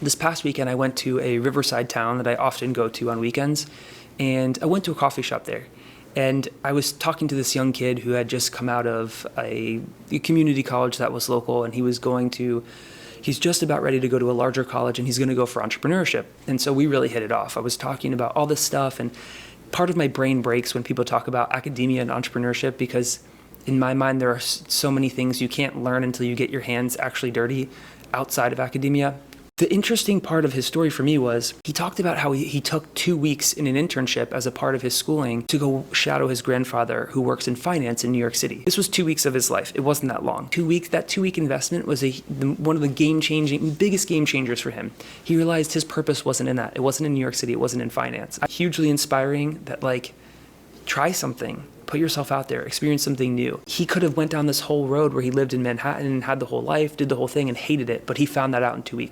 This past weekend, I went to a Riverside town that I often go to on weekends, and I went to a coffee shop there. And I was talking to this young kid who had just come out of a community college that was local, and he's just about ready to go to a larger college, and he's going to go for entrepreneurship. And so we really hit it off. I was talking about all this stuff, and part of my brain breaks when people talk about academia and entrepreneurship, because in my mind, there are so many things you can't learn until you get your hands actually dirty outside of academia. The interesting part of his story for me was he talked about how he took 2 weeks in an internship as a part of his schooling to go shadow his grandfather who works in finance in New York City. This was 2 weeks of his life. It wasn't that long. 2 weeks, that 2 week investment was one of the biggest game changers for him. He realized his purpose wasn't in that. It wasn't in New York City. It wasn't in finance. Hugely inspiring that, try something. Put yourself out there, experience something new. He could have went down this whole road where he lived in Manhattan and had the whole life, did the whole thing and hated it, but he found that out in 2 weeks.